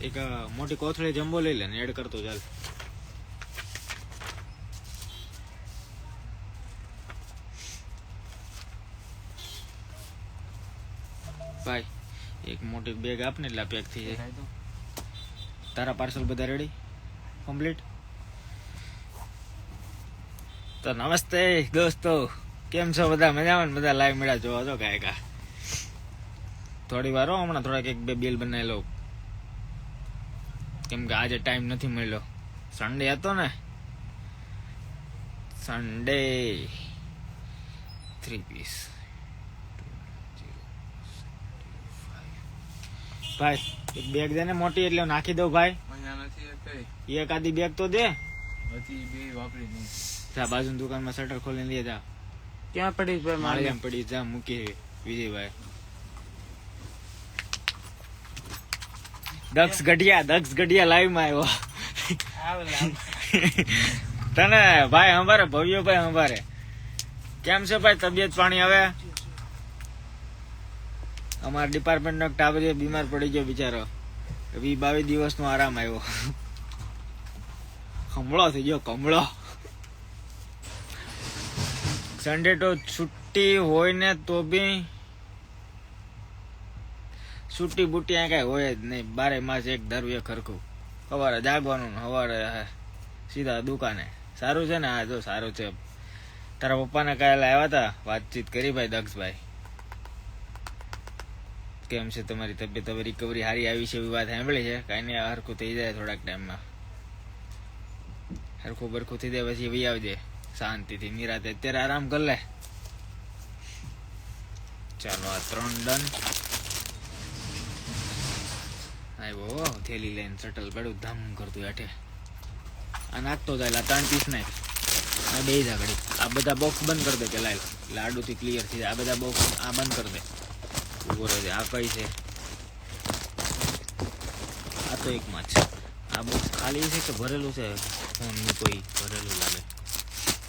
એક મોટી કોથળી જમ્બો લઈ લે ને એડ કરતો ચાલ. ભાઈ એક મોટી બેગ આપને એટલે પેક થઈ જાય. તારા પાર્સલ બધા રેડી કમ્પ્લીટ? તો નમસ્તે દોસ્તો, કેમ છો બધા? મજામાં? બધા લાઈવ મેળા જોવા છો કાંઈ થોડી વાર હમણાં થોડાક એક બે બિલ બનાવી લઉં, કેમ કે આજે ટાઈમ નથી મળ્યો. સન્ડે હતો ને, સન્ડે 3 પીસ. ભાઈ એક બેગ દે ને મોટી, એટલે નાખી દઉં ભાઈ. એક આધી બેગ તો દે. બાજુ દુકાનમાં શટર ખોલીને લઈ જા. ક્યાં પડી ભાઈ? માળી પડી, જા મૂકી વિજયભાઈ. દક્ષ ગઢિયા લાઈવ માં આવ્યો. તને ભાઈ હંભારે, ભવ્યભાઈ હંભારે કેમ છે ભાઈ? તબિયત પાણી હવે? અમારા ડિપાર્ટમેન્ટ નો ટાબરિયો બીમાર પડી ગયો બિચારો. 20-22 દિવસ નો આરામ આવ્યો. કમળો થઈ ગયો, કમળો. સન્ડે તો છુટ્ટી હોય ને તો બી છુટ્ટી બુટ્ટી આ કઈ હોય જ નહીં. 12 માસ એક ધરવું એક હરખું. સવારે જાગવાનું, સવારે સીધા દુકાને. સારું છે ને? હા જો સારું છે. તારા પપ્પાને કાલે આવ્યા હતા, વાતચીત કરી ભાઈ દક્ષભાઈ. કેમ છે તમારી તબિયત? હવે રિકવરી સારી આવી છે એવી વાત સાંભળી છે. કાંઈ નહીં, હરખું થઈ જાય થોડાક ટાઈમમાં. હરખું બરખું થઈ જાય પછી વહી આવજે શાંતિથી નિરાતે. અત્યારે આરામ કર લે. ચાલો આ 3 ડન. આવ્યો થેલી લઈને, શટલ પડ્યું ધમ કરતું હેઠે. આ નાખતો જાય. 3 પીસ નાખ. આ બે જા ઘડી. આ બધા બોક્સ બંધ કરી દે પેલા, લાડુથી ક્લિયર થઈ જાય. આ બધા બોક્સ આ બંધ કરી દે. ઉભો રહેજે. આ કઈ છે? આ તો એકમાં છે. આ બોક્સ ખાલી છે કે ભરેલું છે? ફોનનું કોઈ ભરેલું લાગે.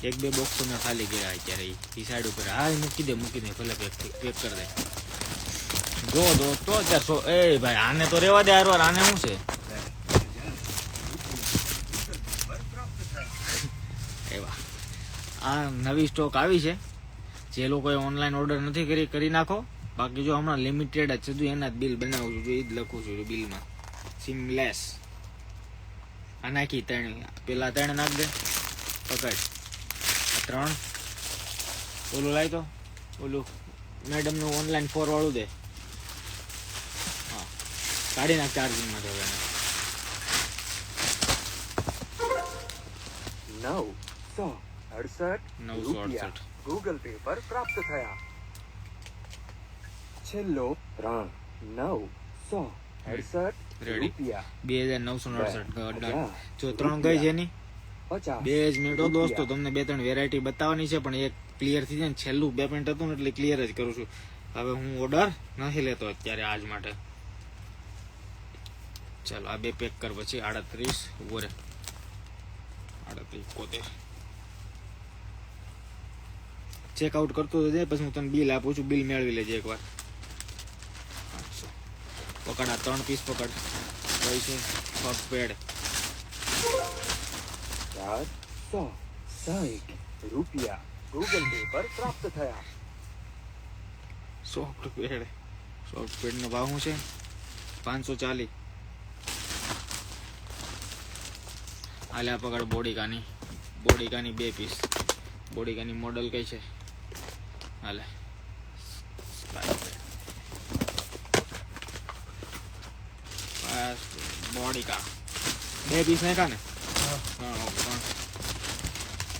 1-2 બોક્સ તો મેં ખાલી ગયા અત્યારે. એ સાઈડ ઉપર. હા મૂકી દે ભલે પેક કરી દે. જો દોસ્તો અત્યારે એ ભાઈ આને તો રેવા દે. હારવાર આને શું છે? એવા આ નવી સ્ટોક આવી છે. જે લોકોએ ઓનલાઈન ઓર્ડર નથી કરી નાખો. બાકી જો હમણાં લિમિટેડ જ છે. એના જ બિલ બનાવું છું, એ જ લખું છું બિલમાં. સિમલેસ. આ નાખી 3. પેલા 3 નાખ દે. પકડ 3. ઓલું લાવી તો ઓલું મેડમનું ઓનલાઈન 4 વાળું દે. હા કાઢી નાખ ચાર્જિંગમાં. તો 968 ગૂગલ પે પર પ્રાપ્ત થયા. છેલ્લો 3968 રૂપિયા. 2968. જો 3 ગઈ છે એની 2 જ મિનિટો દોસ્તો. તમને 2-3 વેરાયટી બતાવવાની છે, પણ એક ક્લિયર થઈ જાય ને. છેલ્લું 2 મિનિટ હતું ને એટલે ક્લિયર જ કરું છું. હવે હું ઓર્ડર નથી લેતો અત્યારે આજ માટે. ચાલો આ 2 પેક કર. પછી 38 ઉભો રે. 38 ચેકઆઉટ કરતો જાય. પછી હું તને બિલ આપું છું. બિલ મેળવી લેજે એકવાર. પકડ આ 3 પીસ પકડ. કઈ છે? પગ પેડ 460 રૂપિયા ગૂગલ પે પર પ્રાપ્ત થયા. સોફ્ટ પેડ નો ભાવ શું છે? 540. આલે પકડ બોડીકાની 2 પીસ. બોડીકાની મોડલ કઈ છે? હાલે બોડીકા 2 પીસ નાખા ને?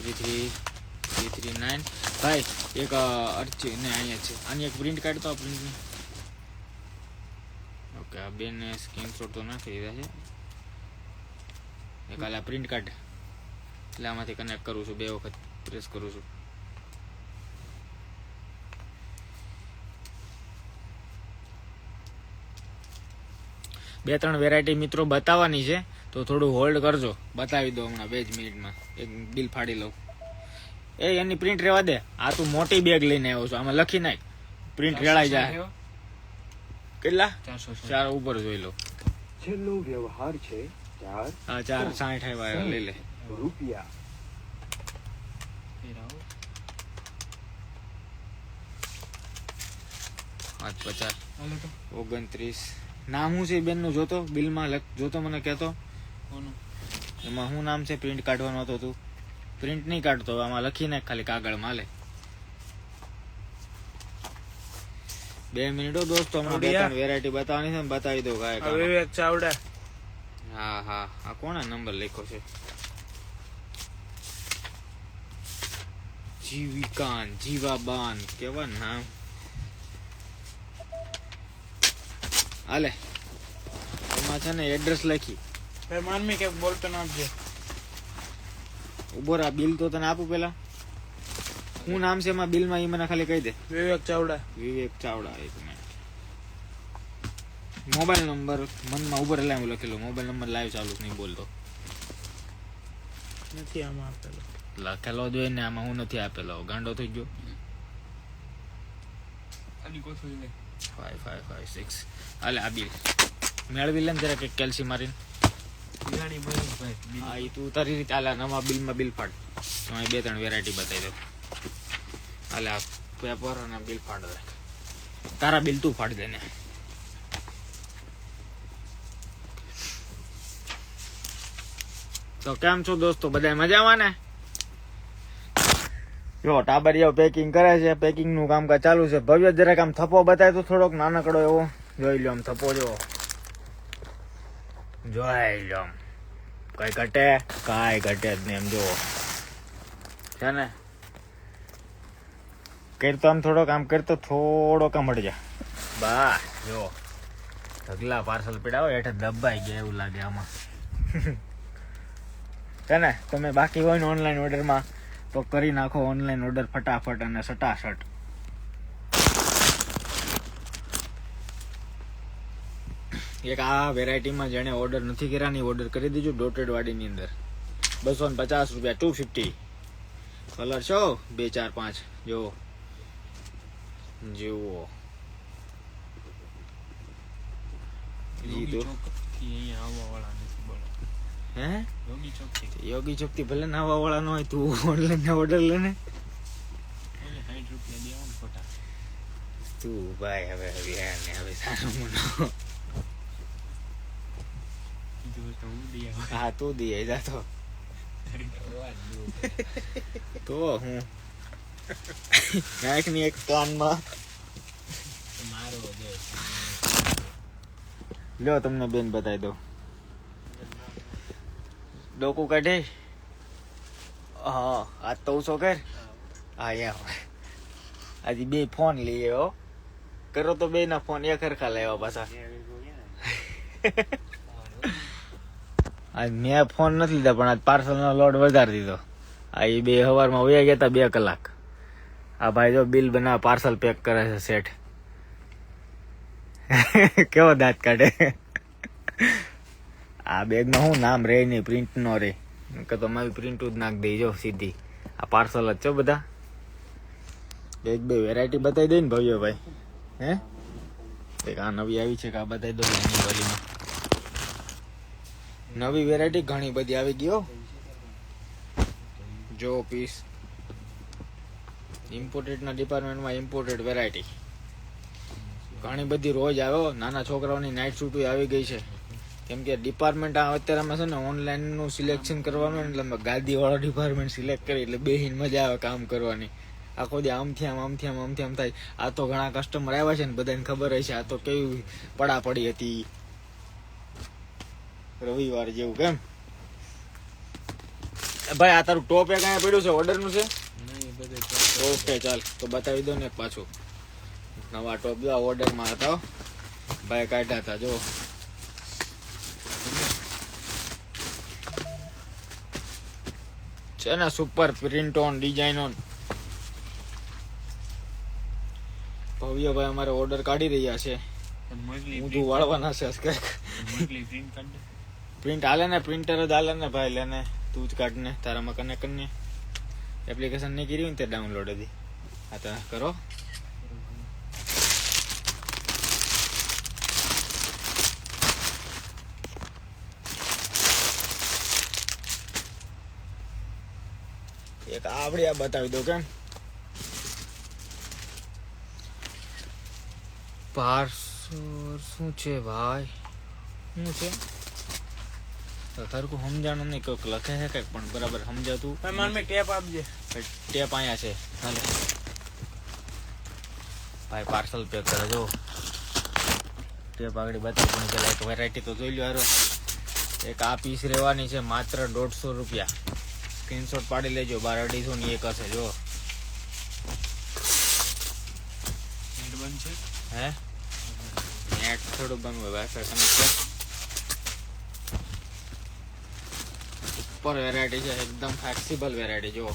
339. ભાઈ એક અરજી ને અહીંયા છે. આની એક પ્રિન્ટ કાઢતો. આ પ્રિન્ટની ઓકે. આ 2 ને સ્ક્રીનશોટ તો નાખી દીધા છે. એક આ પ્રિન્ટ કાઢ. એટલે આમાંથી કનેક્ટ કરું છું. 2 વખત પ્રેસ કરું છું. બે 3 વેરાયટી મિત્રો બતાવવાની છે, તો થોડું હોલ્ડ કરજો. બતાવી દો હમણાં 2 જ મિનિટમાં. એક બિલ ફાડી લઉં. એની પ્રિન્ટ રેવા દે. આ તું મોટી બેગ લઈને આવ્યો છો. આમાં લખી નાખ. પ્રિન્ટ રેડાઈ જાય. કેટલા? 400 ઉપર જોઈ લો. છેલ્લો વ્યવહાર છે 4 આ 460 આવ્યા લઈ લે રૂપિયા. 550 29 નામ શું છે બેન નું જોતો બિલમાં જોતો મને કહેતો એમાં શું નામ છે પ્રિન્ટ કાઢવાનો હતો તું પ્રિન્ટ નહીં કાઢતો આમાં લખીને ખાલી કાગળમાં લે 2 મિનિટો દોસ્તો હમણાં 2-3 વેરાયટી બતાવવાની છે બતાવી દો ગાય વિવેક ચાવડા. હા હા આ કોના નંબર લખ્યો છે જીવિકાન જીવાબાન કેવા નામ હાલે એમાં છે ને એડ્રેસ લખી ભાઈ માનમી કે બોલતો ના આપજે. ઉભો રા બિલ તો તને આપું પેલા શું નામ છે એમાં બિલમાં એ મને ખાલી કહી દે વિવેક ચાવડા. વિવેક ચાવડા 1 મિનિટ મોબાઈલ નંબર મનમાં ઉભો રહેલા હું લખેલો મોબાઈલ નંબર લાઈવ ચાલુ નહીં બોલતો નથી આમાં આપેલો. લખેલો જોઈ ને આમાં હું નથી આપેલો ગાંડો થઈ ગયો 5556 હાલે આ બિલ મેળવી લે ને જરા કે કેલ્સી મારીને હા એ તું તારી રીતે હાલે નવા બિલમાં બિલ ફાડ તમે 2-3 વેરાયટી બતાવી દો હાલે આ પેપર અને બિલ ફાડ દે તારા બિલ તું ફાડ દે ને તો કેમ છો દોસ્તો બધા મજામાં ને જો ટાબરિયાઓ પેકિંગ કરે છે પેકિંગ નું કામકાજ ચાલુ છે ભવ્ય જરાક આમ થપ્પો બતાય તો થોડોક નાનકડો એવો જોઈ લો આમ થપ્પો જો જોઈ લો કઈ ઘટે કાંઈ ઘટે જ નહીં એમ જો છે ને કરતો આમ થોડોક આમ કરતો થોડોક આમ હટ જા બસ જો ઢગલા પાર્સલ પીડાવો હેઠે દબાઈ ગયા એવું લાગે આમાં છે ને તમે બાકી હોય ને ઓનલાઈન ઓર્ડરમાં તો કરી નાખો ઓનલાઈન ઓર્ડર ફટાફટ અને સટાસટ એક આ વેરાયટીમાં જેને ઓર્ડર નથી કર્યા ની ઓર્ડર કરી દેજો ડોટેડ વાડીની અંદર 250 રૂપિયા 250 કલર છો 2 4 5 જો જુઓ હે યોગી ચોકથી ભલે નાવા વાળા નો હોય તું ઓનલાઈન ઓર્ડર લે ને તું ભાઈ હવે સારું મનો હા તું દે જા તો હું નાખ ની એક કાનમાં લ્યો તમને બેન બતાવી દો ડોકું કાઢે હા આજ તો ઉસો કર હા યા આજે 2 ફોન લઈએ હો કરો તો 2 ના ફોન એક હરખા લાવ્યા પાછા આજ મેં ફોન નથી લીધા પણ આજ પાર્સલ નો લોડ વધારી દીધો આ એ 2 સવારમાં વયા ગયા હતા 2 કલાક આ ભાઈ જો બિલ બનાવે પાર્સલ પેક કરે છે સેટ કેવો દાંત કાઢે આ બેગમાં હું નામ રે નહીં પ્રિન્ટ નો રે કે તો મારી પ્રિન્ટ જ નાખ દેજો સીધી આ પાર્સલ જ છો બધા 1-2 વેરાયટી બતાવી દે ને ભવ્ય ભાઈ હે એક આ નવી આવી છે કે આ બતાવી દો એની વાલીમાં નવી વેરાયટી ઘણી બધી આવી ગયો જો પીસ ઇમ્પોર્ટેડ ના ડિપાર્ટમેન્ટમાં ઇમ્પોર્ટેડ વેરાયટી ઘણી બધી રોજ આવ્યો નાના છોકરાઓની નાઇટ સૂટ આવી ગઈ છે કેમ કે ડિપાર્ટમેન્ટ અત્યારે અમે છે ને ઓનલાઈન નું સિલેક્શન કરવાનું એટલે અમે ગાદી વાળો ડિપાર્ટમેન્ટ સિલેક્ટ કરી એટલે બેહીને મજા આવે કામ કરવાની આખો દી આમથી આમ થાય આ તો ઘણા કસ્ટમર આવ્યા છે ને બધાને ખબર હશે આ તો કેવી પડાપડી હતી રવિવાર જેવું કેમ ભાઈ આ તારું ટોપ એક અહીંયા પડ્યું છે ઓર્ડર નું છે ઓકે ચાલ તો બતાવી દો ને પાછું નવા ટોપ જો ઓર્ડર માં હતા ભાઈ કાઢ્યા હતા જો છે ને super print on design on ભવ્યભાઈ અમારે ઓર્ડર કાઢી રહ્યા છે ઊંધું વાળવાના છે પ્રિન્ટ હાલે ને પ્રિન્ટર જ હાલે ને ભાઈ લેને તું જ કાઢ ને તારામાં કનેક્ટ કરીને એપ્લિકેશન નહીં કરી હોય ને તે ડાઉનલોડ હતી હા તો કરો એક આવડી આ બતાવી દો કેમ પાર્સલ શું છે ભાઈ શું છે તો સરખું સમજાણું નહીં કોઈક લખે છે કંઈક પણ બરાબર સમજાતું ભાઈ માનવી ટેપ આપજે. ટેપ અહીંયા છે હાલે ભાઈ પાર્સલ પેક કરે જો ટેપ આગળ બતાવી પણ પેલા એક વેરાયટી તો જોઈ લો હારો એક આ પીસ રહેવાની છે માત્ર 150 રૂપિયા સ્ક્રીનશોટ પાડી લેજો 12-250 ની એક હશે જો હે નેટ થોડું બંધ હોય વાઈફાઈ કનેક્ટ ઉપર વેરાયટી છે એકદમ ફ્લેક્સિબલ વેરાયટી જો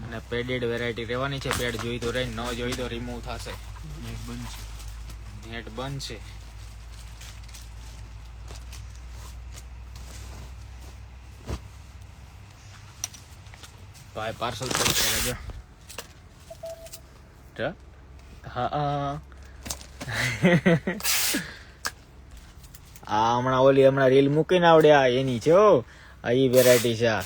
અને પેડેડ વેરાયટી રહેવાની છે પેડ જોઈ તો રહી ન જોઈ તો રિમૂવ થશે નેટ બંધ છે ભાઈ પાર્સલ પેક કરે જો હા હમણાં રીલ મૂકીને આવડ્યા એની છે આ ઈ વેરાયટી છે આ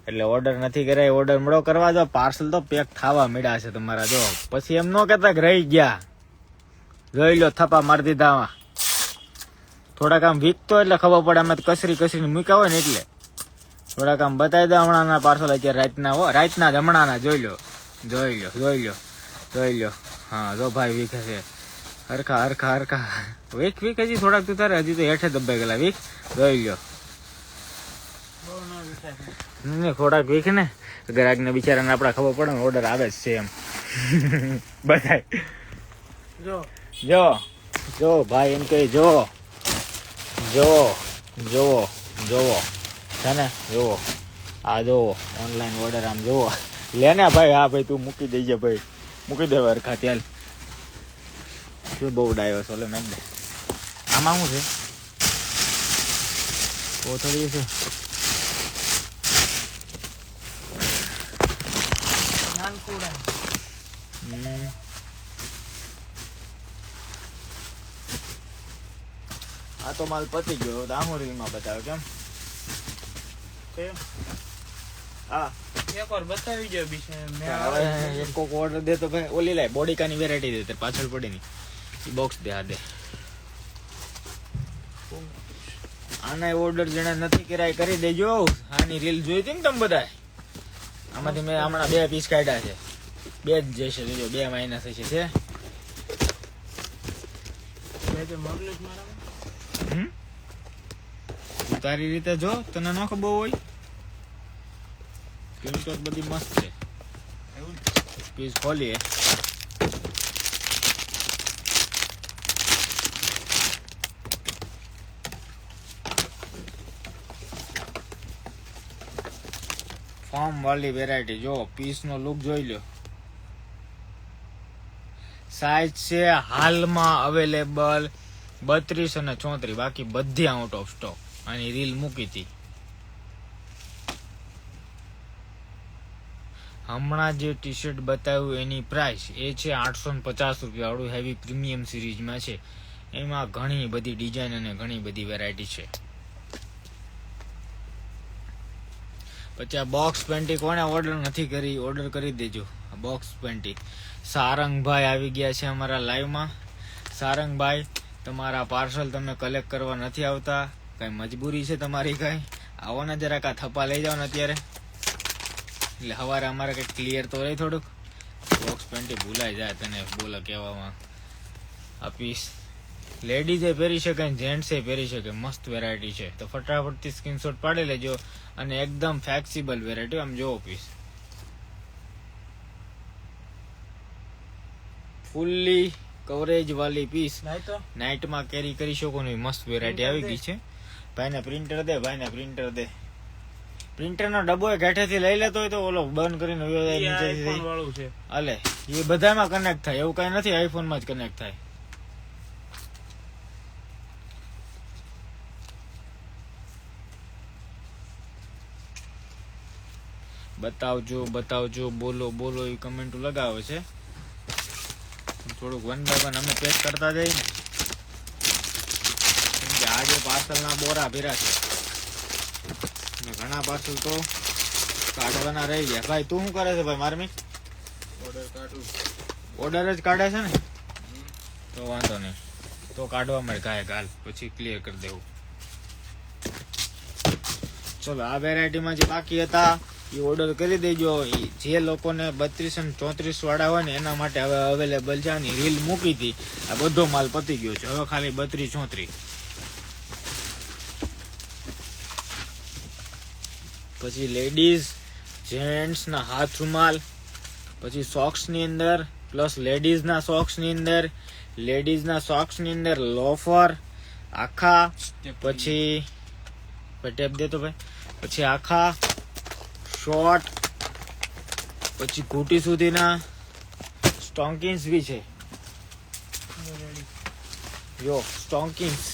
એટલે ઓર્ડર નથી કરાય ઓર્ડર મળો કરવા દો પાર્સલ તો પેક થવા મળ્યા છે તમારા જો પછી એમ ન કહેતા કે રહી ગયા જોઈ લો થપ્પા મારી દીધા થોડાક આમ વીકતો એટલે ખબર પડે અમે કસરીને મૂક્યા હોય ને એટલે થોડાક આમ બતાવી દો હમણાંના પાર્સલ અત્યારે રાતના જ હમણાંના જોઈ લો હા જો ભાઈ વીક છે હરખા વીક હજી થોડાક તું તારે હજી તો હેઠે દબાઈ ગયેલા વીક જોઈ લો થોડાક વીક ને ગ્રાહક ને બિચારાને આપડા ખબર પડે ને ઓર્ડર આવે જ છે એમ બધાય જો ભાઈ એમ કે જો છે ને જોવો આ જોવો ઓનલાઈન ઓર્ડર આમ જોવો લે ને ભાઈ હા ભાઈ તું મૂકી દેજે ભાઈ મૂકી દે હરખા ત્યાલ શું બહુ ડાયો છો લે મેં દે આમાં શું છે કોથળી છે આ તો માલ પતી ગયો આમો રીલમાં બતાવ્યો કેમ હા એક વાર બતાવી જો બીજે એક કોક ઓર્ડર દે તો ભાઈ ઓલી લાય બોડીકાની વેરાયટી દે પાછળ પડી ની ઈ બોક્સ દે આ દે આના ઓર્ડર જેને નથી કરાય કરી દેજો આની રીલ જોઈ હતી ને તમે બધા આમાંથી મેં હમણાં 2 પીસ કાઢ્યા છે 2 જ જશે જો 2 માઇનસ છે તારી રીતે જો તને ન ખબર હોય સ્ક્રીનશોટ બધી મસ્ત છે પીસ ખોલીએ ફોર્મ વાળી વેરાયટી જો પીસ નો લુક જોઈ લો સાઈઝ છે હાલમાં અવેલેબલ 32 અને 34 બાકી બધી આઉટ ઓફ સ્ટોક આની રીલ મૂકી હતી હમણાં જે ટી શર્ટ બતાવ્યું એની પ્રાઇસ એ છે 850 રૂપિયા વાળું હેવી પ્રીમિયમ સિરીઝમાં છે એમાં ઘણી બધી ડિઝાઇન અને ઘણી બધી વેરાયટી છે પછી આ બોક્સ પેન્ટી કોને ઓર્ડર નથી કરી ઓર્ડર કરી દેજો બોક્સ પેન્ટી સારંગભાઈ આવી ગયા છે અમારા લાઈવમાં સારંગભાઈ તમારા પાર્સલ તમે કલેક્ટ કરવા નથી આવતા કઈ મજબૂરી છે તમારી કઈ આવો ને જરાક આ થપ્પા લઈ જાઓ ને અત્યારે એટલે સવારે અમારે કઈ ક્લિયર તો રહી થોડુંક બોક્સ પેન્ટી ભૂલાઈ જાય તને બોલો કહેવામાં આ પીસ લેડીઝે પહેરી શકે જેન્ટ્સે પહેરી શકે મસ્ત વેરાયટી છે તો ફટાફટથી સ્ક્રીનશોટ પાડી લેજો અને એકદમ ફ્લેક્સિબલ વેરાયટી આમ જોવો પીસ ફૂલ્લી કવરેજ વાળી પીસ નાઇટમાં કેરી કરી શકો ને મસ્ત વેરાયટી આવી ગઈ છે ભાઈને પ્રિન્ટર દે પ્રિન્ટરનો ડબ્બો ઘાટેથી લઈ લેતો હોય તો ઓલો બંધ કરીને નીચેથી અલે એ બધામાં કનેક્ટ થાય એવું કઈ નથી આઈફોનમાં જ કનેક્ટ થાય બતાવજો બોલો એ કમેન્ટ લગાવે છે થોડુંક 1 બાય 1 અમે પેક કરતા જઈએ ને કેમ કે આજે પાર્સલ ના બોરા ભર્યા છે ને ઘણા પાર્સલ તો કાઢવાના રહી ગયા. ભાઈ તું શું કરે છે ભાઈ માર્મિક? ઓર્ડર જ કાઢે છે ને? તો વાંધો નહીં, તો કાઢવા મળે ગાય ગાલ, પછી ક્લિયર કરી દેવું. ચલો આ વેરાયટીમાં જે બાકી હતા એ ઓર્ડર કરી દેજો. જે લોકોને 32 અને 34 વાળા હોય ને એના માટે હવે અવેલેબલ છે. આની રીલ મૂકી હતી, આ બધો માલ પતી ગયો છે. હવે ખાલી 32 34. પછી લેડીઝ જેન્ટ્સ ના હાથ રૂમાલ, પછી સોક્સ ની અંદર પ્લસ લેડીઝ ના સોક્સ ની અંદર, લેડીઝ ના સોક્સ ની અંદર લોફર આખા, પછી ટેપ દેતો ભાઈ, પછી આખા શોર્ટ, પછી ઘૂંટી સુધીના સ્ટોકિંગ્સ બી છે. જો સ્ટોકિંગ્સ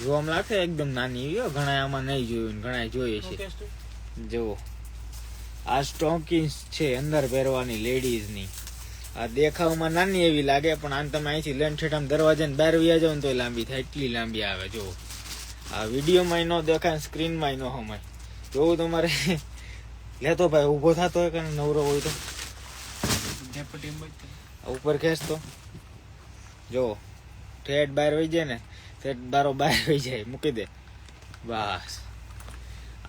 જો આમ લાગે એકદમ નાની, ઘણા આમાં નહીં જોયું, ઘણા જોઈએ છે. જો આ સ્ટોકિંગ્સ છે અંદર પહેરવાની લેડીઝ ની. આ દેખાવમાં નાની એવી લાગે, પણ આને તમે અહીંથી લઈને ઠેઠ દરવાજા ને બહાર વ્યા જાવ ને તો લાંબી થાય, એટલી લાંબી આવે. જો આ વિડીયોમાં નો દેખાય, સ્ક્રીનમાં નો હમાય. જોવું તમારે લેતો ભાઈ ઉભો થતો હોય કે નવરો હોય તો ઉપર ખેંચતો, જો ઠેઠ બહાર વહી જાય ને, ઠેઠ બારો બહાર વહી જાય, મૂકી દે બસ.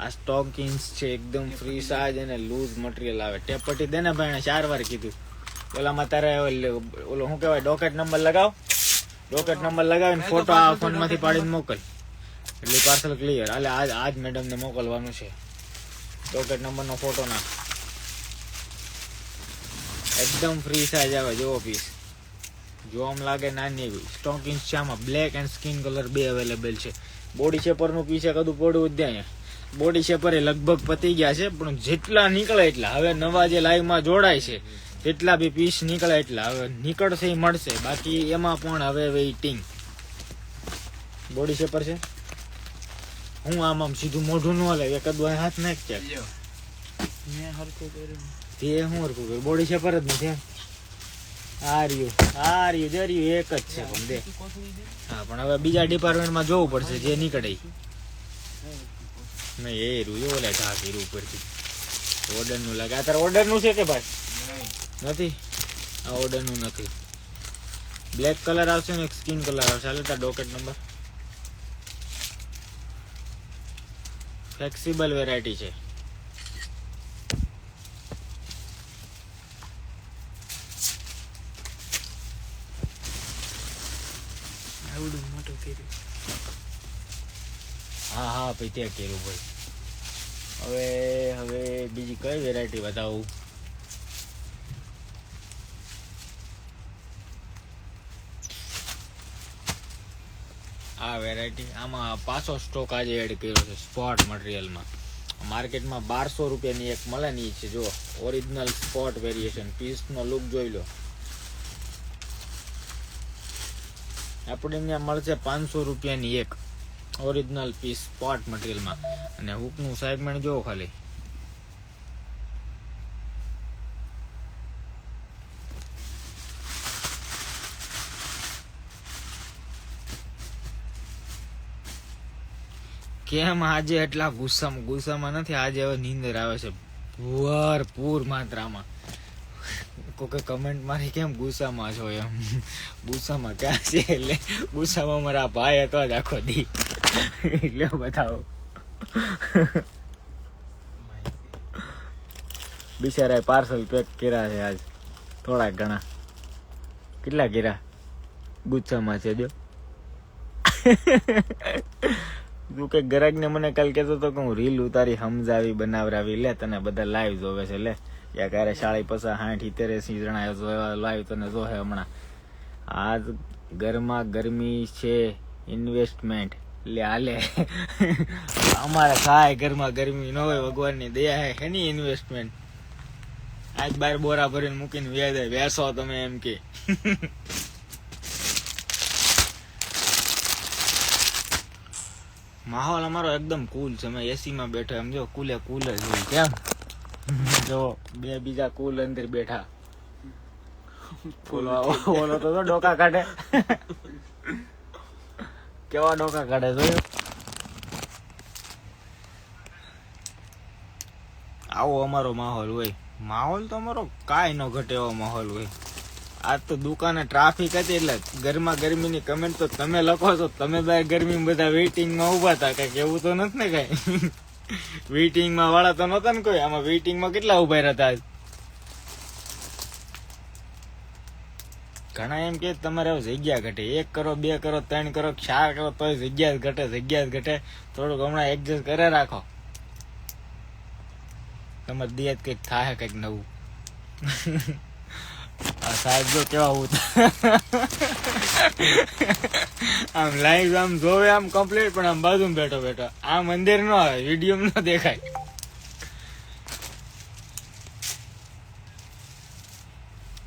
આ સ્ટોકિંગ્સ છે એકદમ ફ્રી સાઇઝ અને લૂઝ મટીરિયલ આવે. ટેપ પટ્ટી દે ને ભાઈ, 4 વાર કીધું. ઓલામાં તારે ઓલો શું કહેવાય, ડોકેટ નંબર લગાવ, ડોકેટ નંબર લગાવીને ફોટો આ ફોન માંથી પાડીને મોકલ, એટલે પાર્સલ ક્લિયર. હાલે આજ મેડમ ને મોકલવાનું છે. ડોકેટ નંબર નો ફોટો નાખ, એકદમ ફ્રી સાઇઝ આવે. જોવો પીસ, જો આમ લાગે નાની એવી સ્ટોકિંગ્સ છે. આમાં બ્લેક એન્ડ સ્કિન કલર બે અવેલેબલ છે. બોડી શેપર નું પીસ કદું પડવું જ ત્યાં. બોડી શેપર એ લગભગ પતી ગયા છે, પણ જેટલા નીકળે એટલા હવે નવા જે લાઈવ માં જોડાય છે જેટલા બી પીસ નીકળે એટલા હવે નીકળશે મળશે. બાકી એમાં પણ હવે વેઇટિંગ. બોડી શેપર છે. હું આમ સીધું મોઢું ન હાલે, એક જ હાથ નાખ છે. તે હું હરખું કર્યું, બોડી શેપર જ નથી. આ રહ્યું જર્યું એક જ છે પણ દે. હા પણ હવે બીજા ડિપાર્ટમેન્ટમાં જોવું પડશે જે નીકળે. નહીં એ રૂ ઓલે ઢાંકી રૂ ઉપરથી ઓર્ડર નું લાગે. આ તારે ઓર્ડર નું છે કે ભાઈ? નથી, આ ઓર્ડર નું નથી. બ્લેક કલર આવશે ને એક સ્કિન કલર આવશે. હાલે તાર ડોકેટ નંબર. ફ્લેક્સિબલ વેરાયટી છે. હા હા ભાઈ ત્યાં કર્યું ભાઈ. હવે બીજી કઈ વેરાયટી બતાવું? આ વેરાયટી આમાં પાછો સ્ટોક આજે એડ કર્યો છે સ્પોટ મટીરિયલમાં. માર્કેટમાં 1200 રૂપિયાની એક મળે ને છે. જો ઓરિજિનલ સ્પોટ વેરિએશન. પીસનો લુક જોઈ લો. આપણે અહીંયા મળશે 500 રૂપિયાની એક ઓરિજિનલ પીસ સ્પોટ મટીરિયલમાં. અને હુકનું સેગમેન્ટ જોવો ખાલી. કેમ આજે એટલા ગુસ્સામાં નથી? આજે હવે નીંદર આવે છે ભરપૂર માત્રામાં. કોઈ કમેન્ટ મારી કેમ ગુસ્સામાં છો એમ. ગુસ્સામાં ક્યાં છે? એટલે ગુસ્સામાં મારા ભાઈ હતો જ આખો દી, એટલે બતાવો. બિચારા પાર્સલ પેક કર્યા છે આજ થોડાક ઘણા. કેટલા કર્યા? ગુસ્સામાં છે જો. તું કે ગ્રાહક ને મને કાલ કહેતો હતો કે હું રીલ ઉતારી સમજાવી બનાવરાવી લે, તને બધા લાઈવ જોવે છે લે. યા ક્યારે 40-50-60-70 જણા લાઈવ તને જોહે હમણાં. આ ગરમા ગરમી છે ઇન્વેસ્ટમેન્ટ. લે હાલે અમારે કાંઈ ગરમા ગરમી ન હોય, ભગવાનની દયા હે. એની ઇન્વેસ્ટમેન્ટ આજ 12 બોરા ભરીને મૂકીને વ્યાજ વેસો તમે એમ કે. માહોલ અમારો એકદમ કુલ છે. અમે એસી માં બેઠા, એમ જો કુલ જ હોય. કેમ જો બે બીજા કુલ અંદર બેઠા. ઓલો તો ડોકા કાઢે. કેવા ડોકા કાઢે જોયું? આવો અમારો માહોલ હોય. માહોલ તો અમારો કાંઈ ન ઘટે એવો માહોલ હોય. આજ તો દુકાને ટ્રાફિક હતી એટલે ગરમા ગરમીની કમેન્ટ તો તમે લખો છો. તમે બહાર ગરમીમાં બધા વેઇટિંગમાં ઉભા હતા. કઈક એવું તો નથી ને કઈ? વેઇટિંગમાં વાળા તો નતા ને કોઈ? આમાં વેઇટિંગમાં કેટલા ઉભા રહેતા? ઘણા એમ કે તમારે જગ્યા ઘટે. 1 કરો, 2 કરો, 3 કરો, 4 કરો તો જગ્યા જ ઘટે. થોડુંક હમણાં એડજસ્ટ કરે રાખો. તમારે દિયત કઈક થાય કઈક નવું. આ સાહેબ જો કેવા હું આમ લાઈવ આમ જોવે આમ કમ્પ્લીટ, પણ આમ બાજુ બેઠો આ મંદિર નો આવે, વિડીયો નો દેખાય.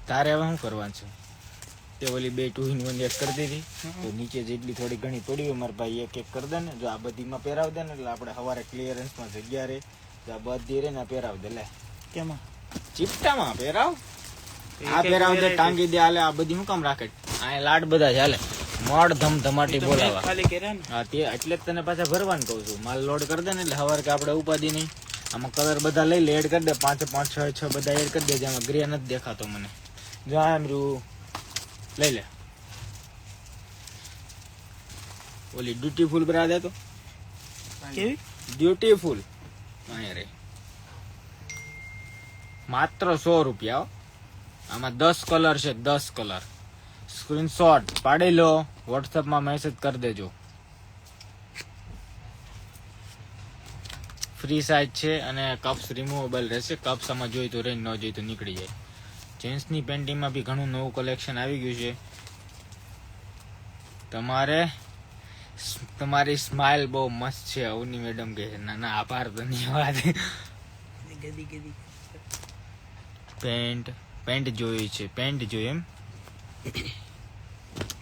તારે હવે શું કરવાનું છે? તે ઓલી 2 2 in 1 એક કરી દીધી તો નીચે જેટલી થોડી ઘણી પડી હોય મારા ભાઈ એક કરી દે ને. જો આ બધીમાં પહેરાવ દે ને એટલે આપણે સવારે ક્લિયરન્સમાં જગ્યા રહે. જો આ બધી રે ને પહેરાવ દે. લે કેમાં? ચીપટામાં પહેરાવ. આ પહેરાવ દે, ટાંગી દે. હાલે આ બધી શું કામ રાખે? આ લાડ બધા ચાલે. મોડ ધમધમાટી બોલાવા. ખાલી કર્યા ને. હા, તે એટલે જ તને પાછા ભરવાનું કહું છું. માલ લોડ કરી દે ને એટલે સવારે કે આપણે ઉપાધિ નહીં. આમાં કલર બધા લઈ લે, એડ કરી દે. 5 5 6 6 બધા એડ કરી દે. જેમાં ગ્રે નથી દેખાતો મને. જો આમ રૂ લઈ લે. ઓલી બ્યુટીફુલ બરા દે તો. કેવી? બ્યુટીફુલ અહીંયા રે. માત્ર 100 રૂપિયા. આમાં 10 કલર છે, 10 કલર. સ્ક્રીનશોટ પાડી લો, વોટ્સએપમાં મેસેજ કરી દેજો. ફ્રી સાઇઝ છે અને કપ્સ રિમૂવેબલ રહેશે. કપ્સ આમાં જોઈ તો રહી, ન જોઈ તો નીકળી જાય. જેન્ટ્સની પેન્ટિંગમાં બી ઘણું નવું કલેક્શન આવી ગયું છે. તમારી સ્માઇલ બહુ મસ્ત છે અવની મેડમ કહે છે. ના ના, આભાર, ધન્યવાદ. પેન્ટ જોઈ છે, પેન્ટ જોઈ એમ.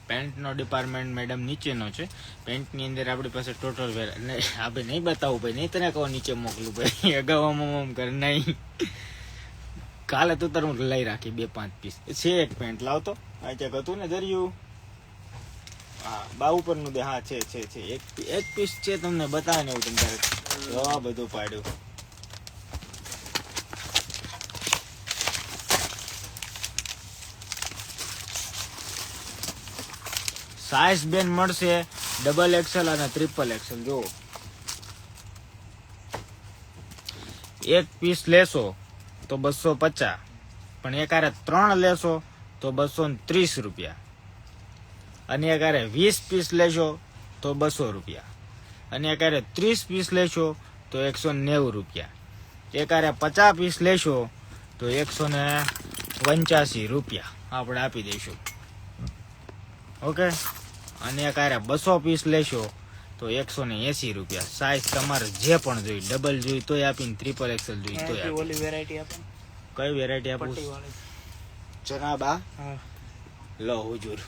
પેન્ટનો ડિપાર્ટમેન્ટ મેડમ નીચેનો છે. પેન્ટની અંદર આપણી પાસે ટોટલ આપણે નહીં બતાવું ભાઈ, નહીં તને કહો નીચે મોકલું ભાઈ. અગાઉ આમ કર નહીં. કાલે તો તારું લઈ રાખી 2-5 પીસ છે. એક પેન્ટ લાવતો આ ક્યાંક હતું ને ધર્યું. હા, બા ઉપરનું દે. હા, છે એક પીસ છે. તમને બતાવે ને એવું તમે તારે બધું પાડ્યું. સાઈઝ બેન મળશે XXL અને XXL. જો એક પીસ લેશો તો 250, પણ એકારે 3 લેશો તો 230 રૂપિયા, અને એકારે 20 પીસ લેશો તો 200 રૂપિયા, અને એકારે 30 પીસ લેશો તો 190 રૂપિયા, એકારે 50 પીસ લેશો તો 185 રૂપિયા આપણે આપી દઈશું. ઓકે, અને એકારે 200 પીસ લેશો તો 180 રૂપિયા. સાઈઝ તમારે જે પણ જોઈ, ડબલ જોઈ તોય આપીને, XXL જોઈ તોય આપી. ઓલી વેરાયટી આપો. કઈ વેરાયટી આપું? પટ્ટી વાળી. જનાબ આ લો હુજુર.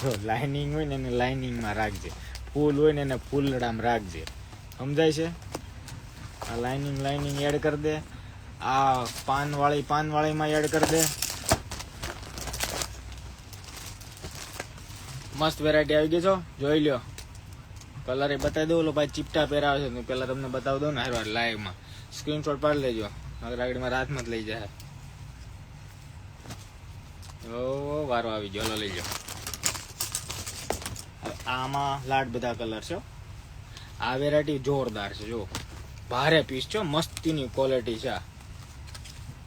જો લાઇનિંગ હોય ને એને લાઇનિંગમાં રાખજે, ફૂલ હોય ને એને ફૂલડામાં રાખજે. સમજાય છે? આ લાઇનિંગ એડ કરી દે. આ પાનવાળીમાં એડ કરી દે. મસ્ત વેરાયટી આવી ગઈ છો, જોઈ લ્યો. કલર એ બતાવી દઉં. ભાઈ ચીપટા પહેરાવે છે, પેલા તમને બતાવી દઉં ને હારવાર લાઈવમાં. સ્ક્રીનશોટ પાડી લેજો, અગર આગળ મારા હાથમાં જ લઈ જાય. ઓ વારો આવી ગયો, લઈ જાઓ. આમાં લાડ બધા કલર છે. આ વેરાયટી જોરદાર છે. જો ભારે પીસ છે, મસ્તીની ક્વોલિટી છે.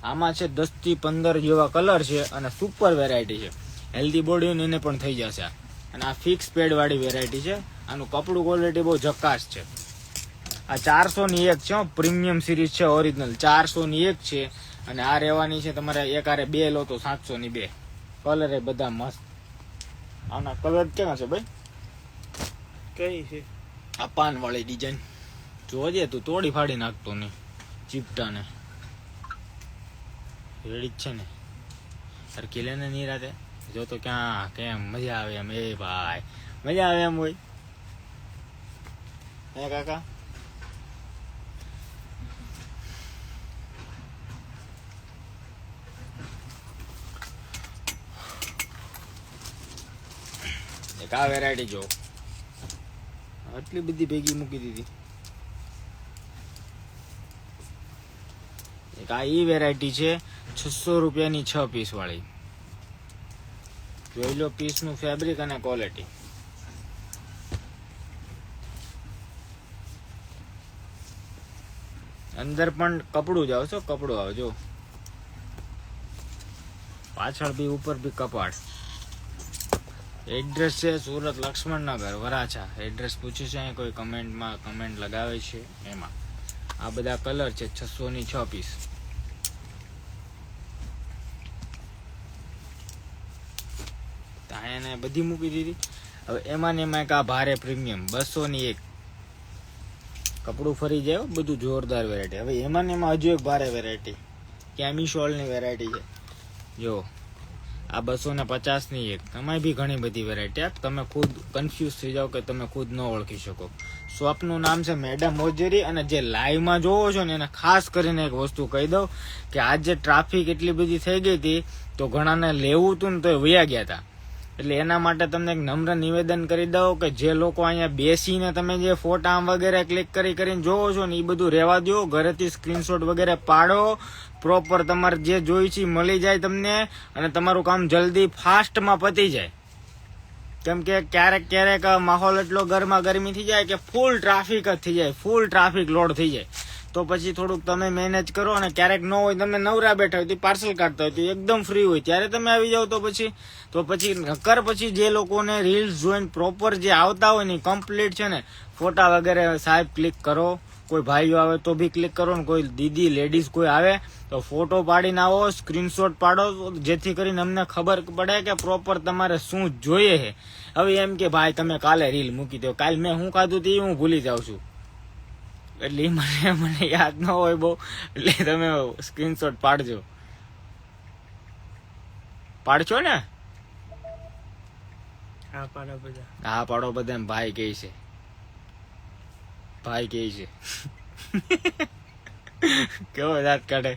આમાં છે 10 થી 15 જેવા કલર છે અને સુપર વેરાયટી છે. હેલ્ધી બોડી એને પણ થઈ જશે. અને આ ફિક્સ પેડ વાળી વેરાયટી છે. આનું કપડું ક્વોલિટી બહુ જકાસ છે. આ 400 ની એક છે, પ્રીમિયમ સિરીઝ છે, ઓરિજિનલ 400 ની એક છે. અને આ રહેવાની છે તમારે એકારે 2 લો તો 700 ની 2. કલર એ બધા મસ્ત. આના કલર કેવા છે ભાઈ? કઈ છે? આ પાન વાળી ડિઝાઇન જોજે, તું તોડી ફાડી નાખતો નહીં. ચીપટાને રેડી જ છે ને? સરખી લે ને નિરાતે. જો તો ક્યાં કેમ મજા આવે એમ. એ ભાઈ મજા આવે એમ હોય હે કાકા? એક આ વેરાયટી જો, આટલી બધી ભેગી મૂકી દીધી. આ ઈ વેરાયટી છે 600 રૂપિયાની 6 પીસ વાળી. જોઈ લો પીસ નું ફેબ્રિક અને ક્વોલિટી. અંદર પણ કપડું જ આવશે, કપડું આવે જો, પાછળ બી ઉપર બી કપાટ. એડ્રેસ છે સુરત લક્ષ્મણનગર વરાછા. એડ્રેસ પૂછ્યું છે અહીં કોઈ કમેન્ટમાં, કમેન્ટ લગાવે છે એમાં. આ બધા કલર છે 600 ની 6 પીસ. એને બધી મૂકી દીધી. હવે એમાં ને એમાં એક આ ભારે પ્રીમિયમ 200 ની એક, કપડું ફરી જાય બધું જોરદાર વેરાયટી. હવે એમાં ને એમાં હજુ એક ભારે વેરાયટી કેમિસોલ ની વેરાયટી છે જો, આ 250 ની એક. એમાં બી ઘણી બધી વેરાયટી. તમે ખુદ કન્ફ્યુઝ થઈ જાઓ કે તમે ખુદ ન ઓળખી શકો. શોપનું નામ છે મેડમ હોજરી. અને જે લાઈવમાં જોવો છો ને એને ખાસ કરીને એક વસ્તુ કહી દઉં કે આજે ટ્રાફિક એટલી બધી થઈ ગઈ હતી તો ઘણાને લેવું હતું ને તો એ વયા ગયા હતા. એટલે એના માટે તમને એક નમ્ર નિવેદન કરી દઉં કે જે લોકો અહીંયા બેસીને તમે જે ફોટા વગેરે ક્લિક કરીને જોવો છો ને એ બધું રહેવા દો. ઘરેથી સ્ક્રીનશોટ વગેરે પાડો. પ્રોપર તમારે જે જોઈ છે મળી જાય તમને, અને તમારું કામ જલ્દી ફાસ્ટમાં પતી જાય. કેમ કે ક્યારેક માહોલ એટલો ગરમી થઈ જાય કે ફૂલ ટ્રાફિક જ થઈ જાય, ફૂલ ટ્રાફિક લોડ થઈ જાય. તો પછી થોડુંક તમે મેનેજ કરો. અને ક્યારેક ન હોય, તમે નવરા બેઠા હોય તો પાર્સલ કાઢતા હોય તો એકદમ ફ્રી હોય ત્યારે તમે આવી જાવ તો પછી જે લોકોને રીલ્સ જોઈને પ્રોપર જે આવતા હોય ને કમ્પ્લીટ છે ને ફોટા વગેરે સાહેબ ક્લિક કરો. કોઈ ભાઈઓ આવે તો બી ક્લિક કરો ને કોઈ દીદી લેડીઝ કોઈ આવે તો ફોટો પાડીને આવો, સ્ક્રીનશોટ પાડો, જેથી કરીને અમને ખબર પડે કે પ્રોપર તમારે શું જોઈએ છે. હવે એમ કે ભાઈ તમે કાલે રીલ મૂકી દો, કાલે મેં શું ખાધું તે હું ભૂલી જાઉં છું, એટલે મને યાદ ન હોય બહુ, એટલે તમે સ્ક્રીનશોટ પાડજો ને. હા પાડો બધા, હા પાડો બધા. ભાઈ કહે છે કેવો દાંત કાઢે.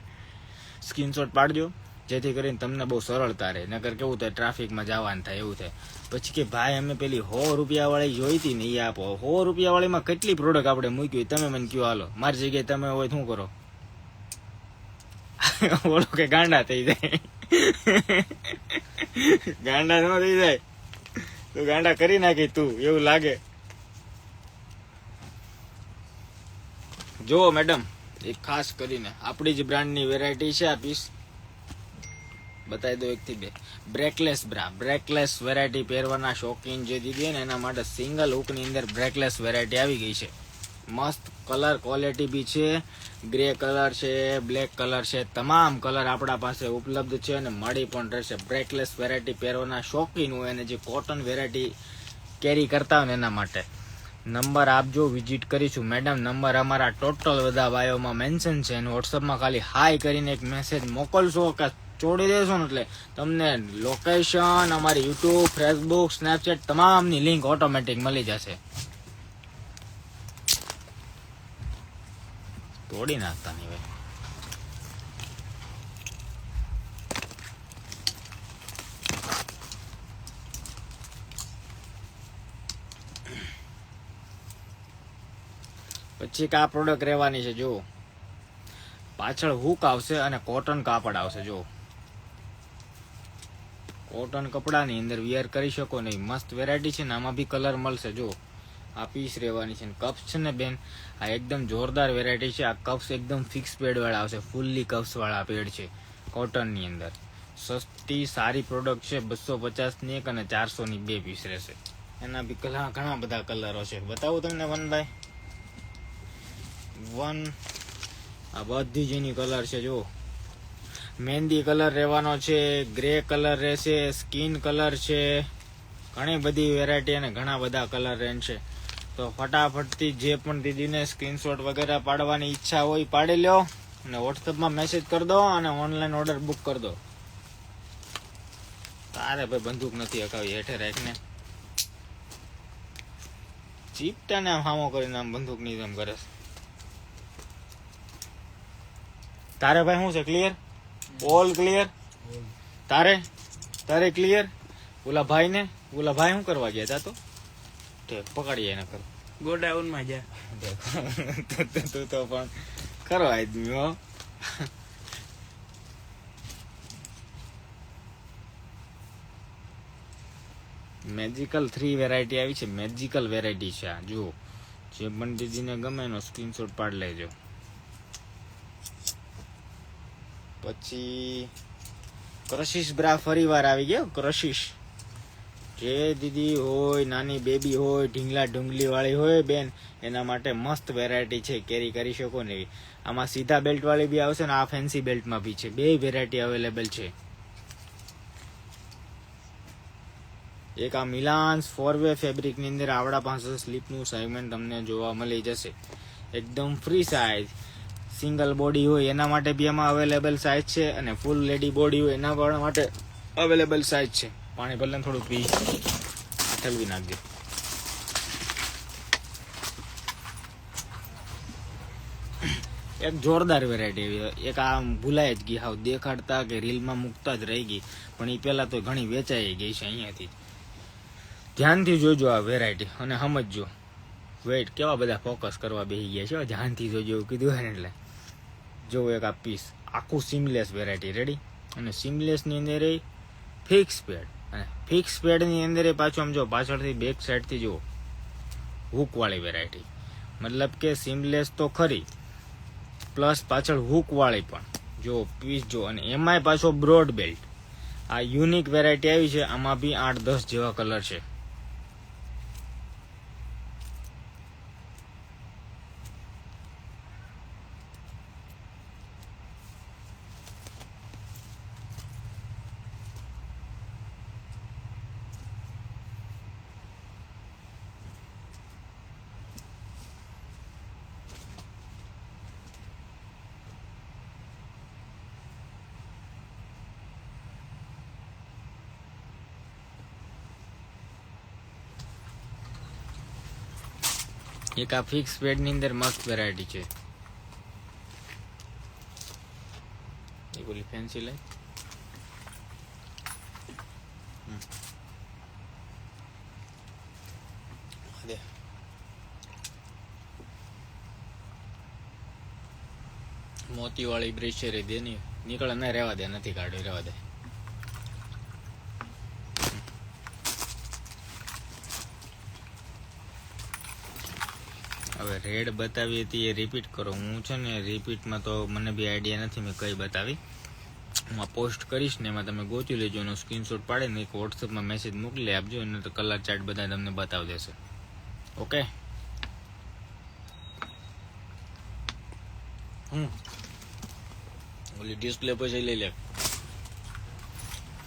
સ્ક્રીનશોટ પાડજો જેથી કરીને તમને બહુ સરળતા રહે. નકર કેવું થાય ટ્રાફિકમાં જવાનું થાય એવું થાય. પછી કે ભાઈ અમે પેલી 100 રૂપિયા વાળી જોઈ હતી ને એ આપો. 100 રૂપિયા વાળીમાં કેટલી પ્રોડક્ટ આપણે મૂકી, તમે મને કયો હાલો. મારી જગ્યાએ તમે હોય શું કરો? બોલો કે ગાંડા થઈ જાય. ગાંડા ન થઈ જાય તો ગાંડા કરી નાખી તું, એવું લાગે. જો મેડમ એક ખાસ કરીને આપણી જ બ્રાન્ડની વેરાયટી છે. આ પીસ બતાવી દો 1 થી 2. બ્રેકલેસ બ્રા, બ્રેકલેસ વેરાયટી પહેરવાના શોખીન જે દીદી ને એના માટે સિંગલ હુકની અંદર બ્રેકલેસ વેરાયટી આવી ગઈ છે. મસ્ત કલર ક્વોલિટી બી છે. ગ્રે કલર છે, બ્લેક કલર છે, તમામ કલર આપણા પાસે ઉપલબ્ધ છે અને મળી પણ રહેશે. બ્રેકલેસ વેરાયટી પહેરવાના શોખીન હોય અને જે કોટન વેરાયટી કેરી કરતા હોય ને એના માટે નંબર આપજો, વિઝિટ કરીશું. મેડમ નંબર અમારા ટોટલ બધા બાયોમાં મેન્શન છે અને વોટ્સઅપમાં ખાલી હાય કરીને એક મેસેજ મોકલશો કે ચોડી દેશો ને એટલે તમને લોકેશન, અમારી યુટ્યુબ, ફેસબુક, સ્નેપચેટ તમામની લિંક ઓટોમેટિક મળી જશે. તોડી નાખતા નહીં ભાઈ. પછી આ પ્રોડક્ટ રહેવાની છે જો, પાછળ હુક આવશે અને કોટન કાપડ આવશે જો. કોટન કપડાની અંદર વિયર કરી શકો નહીં. મસ્ત વેરાયટી છે ને. આમાં બી કલર મળશે જો. આ પીસ રહેવાની છે. કપ્સ છે ને બેન, આ એકદમ જોરદાર વેરાયટી છે. આ કપ્સ એકદમ ફિક્સ પેડ વાળા આવશે, ફૂલ્લી કપ્સ વાળા પેડ છે કોટનની અંદર. સસ્તી સારી પ્રોડક્ટ છે. 250 ની એક અને 400 ની 2 પીસ રહેશે. એના બી ઘણા બધા કલરો છે. બતાવું તમને 1 by 1. આ બધી જ એની કલર છે જો. મહેંદી કલર રહેવાનો છે, ગ્રે કલર રહેશે, સ્કિન કલર છે, ઘણી બધી વેરાયટી અને ઘણા બધા કલર રેન્જ છે. તો ફટાફટથી જે પણ દીદીને સ્ક્રીનશોટ વગેરે પાડવાની ઈચ્છા હોય પાડી લો અને વોટ્સઅપમાં મેસેજ કરી દો અને ઓનલાઈન ઓર્ડર બુક કરી દો. તારે ભાઈ બંદૂક નથી હકાવી, હેઠે રાખને ચીપટા ને હામો કરીને આમ બંદૂક ની જેમ કરે. તારે ભાઈ શું છે? ક્લિયર? All clear? તારે ક્લિયર? ઓલા ભાઈ શું કરવા ગયા તા? તો પકડીએ એને કરો ગોડાઉન માં જા. તું તો પણ ખરો આદમી હો. મેજિકલ 3 વેરાયટી આવી છે. મેજિકલ વેરાયટી છે આ. જુઓ, જે પણ દીદીને ગમે એનો સ્ક્રીનશોટ પાડી લેજો. પછી ક્રશિશ બ્રા ફરી વાર આવી ગયો. ક્રશિશ જે દીદી હોય, નાની બેબી હોય, ઢીંગલા ઢુંગલી વાળી હોય બેન, એના માટે મસ્ત વેરાયટી છે, કેરી કરી શકો ને. આમાં સીધા બેલ્ટ વાળી બી આવશે ને આ ફેન્સી બેલ્ટમાં બી છે. બે વેરાયટી અવેલેબલ છે. એક આ મિલાન્સ 4-વે ફેબ્રિકની અંદર આવડા પાસે સ્લીપનું સેગમેન્ટ તમને જોવા મળી જશે. એકદમ ફ્રી સાઇઝ. સિંગલ બોડી હોય એના માટે બી એમાં અવેલેબલ સાઇઝ છે, અને ફૂલ લેડી બોડી હોય એના પણ માટે અવેલેબલ સાઇઝ છે. પાણી ભલે થોડું પી ઠલવી નાખજો. એક જોરદાર વેરાયટી. એક આ ભૂલાય જ ગઈ, હાવ દેખાડતા કે રીલમાં મૂકતા જ રહી ગઈ, પણ એ પહેલા તો ઘણી વેચાઈ ગઈ છે અહીંયાથી. ધ્યાનથી જોજો આ વેરાયટી અને સમજજો. વેઇટ કેવા બધા ફોકસ કરવા બેસી ગયા છે. ધ્યાનથી જોજો એવું કીધું હોય ને એટલે. જો એક આ પીસ આખું સીમલેસ વેરાયટી રેડી. અને સીમલેસની અંદર એ ફિક્સ પેડ, અને ફિક્સ પેડની અંદર એ પાછું આમ જો પાછળથી બેક સાઈડથી જુઓ હૂકવાળી વેરાયટી. મતલબ કે સીમલેસ તો ખરી, પ્લસ પાછળ હૂકવાળી પણ. જો પીસ જો, અને એમાંય પાછો બ્રોડ બેલ્ટ. આ યુનિક વેરાયટી આવી છે. આમાં બી 8-10 જેવા કલર છે. એક આ ફિક્સ પેડની અંદર મસ્ત વેરાયટી છે. એ બોલી ફેન્સી લાઈટ મોતી વાળી બ્રેશરી દે ની નીકળે ના, રહેવા દે, નથી કાઢી, રહેવા દે. હવે રેડ બતાવી હતી એ રિપીટ કરો. હું છે ને રિપીટમાં તો મને બી આઈડિયા નથી મેં કઈ બતાવી. હું પોસ્ટ કરીશ ને એમાં તમે ગોતી લેજો, એનો સ્ક્રીનશોટ પાડીને એક વોટ્સઅપમાં મેસેજ મોકલી આપજો, અને તો કલર ચાર્ટ બધા તમને બતાવી દેશે. ઓકે. ઓલી ડિસ્પ્લે પછી લઈ લે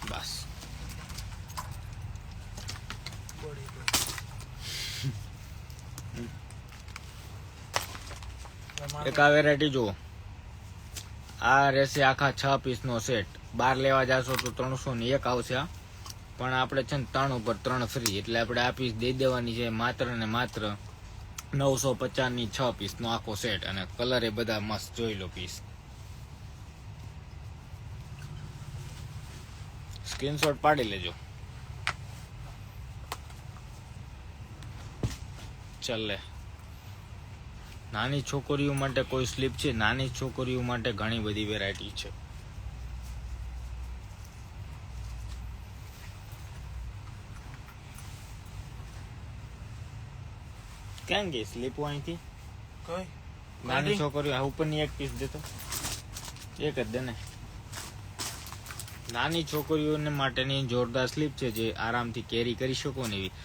બસ. એક આ વેરાયટી જુઓ. આ રહેશે આખા 6 પીસનો સેટ. 12 લેવા જાશો તો 301 આવશે. પણ આપણે છે ને 3 ઉપર 3 ફ્રી, એટલે આપણે આ પીસ દઈ દેવાની છે માત્ર ને માત્ર 950ની 6 પીસનો આખો સેટ. અને કલર એ બધા મસ્ત જોઈ લો પીસ. સ્ક્રીનશોટ પાડી લેજો. ચાલે. નાની છોકરીઓ માટે કોઈ સ્લીપ છે? નાની છોકરીઓ માટે ઘણી બધી વેરાયટી છે. ક્યાં ગઈ સ્લીપો અહીંથી? કઈ નાની છોકરીઓ આ ઉપરની એક પીસ દેતો, એક જ દે ને. નાની છોકરીઓને માટેની જોરદાર સ્લીપ છે, જે આરામથી કેરી કરી શકો ને એવી.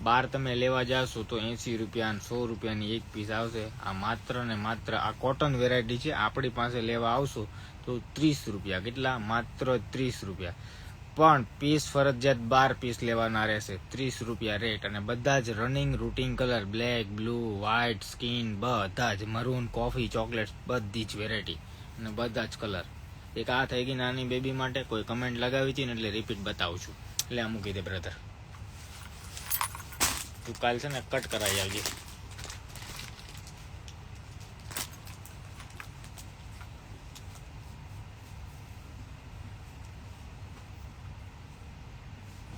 12 તમે લેવા જાશો તો 80 રૂપિયા અને 100 રૂપિયાની એક પીસ આવશે. આ માત્ર ને માત્ર આ કોટન વેરાયટી છે. આપણી પાસે લેવા આવશો તો 30 રૂપિયા. કેટલા? માત્ર 30 રૂપિયા. પણ પીસ ફરજિયાત 12 પીસ લેવાના રહેશે. 30 રૂપિયા રેટ. અને બધા જ running routing colour, black, blue, white, skin, બધા જ મરૂન, કોફી, ચોકલેટ, બધી જ વેરાયટી અને બધા જ કલર. એક આ થઈ ગઈ નાની બેબી માટે. કોઈ કમેન્ટ લગાવી હતી ને એટલે રિપીટ બતાવું છું. એટલે આ મૂકી દે બ્રધર. તું કાલ છે ને કટ કરાવી આવજે.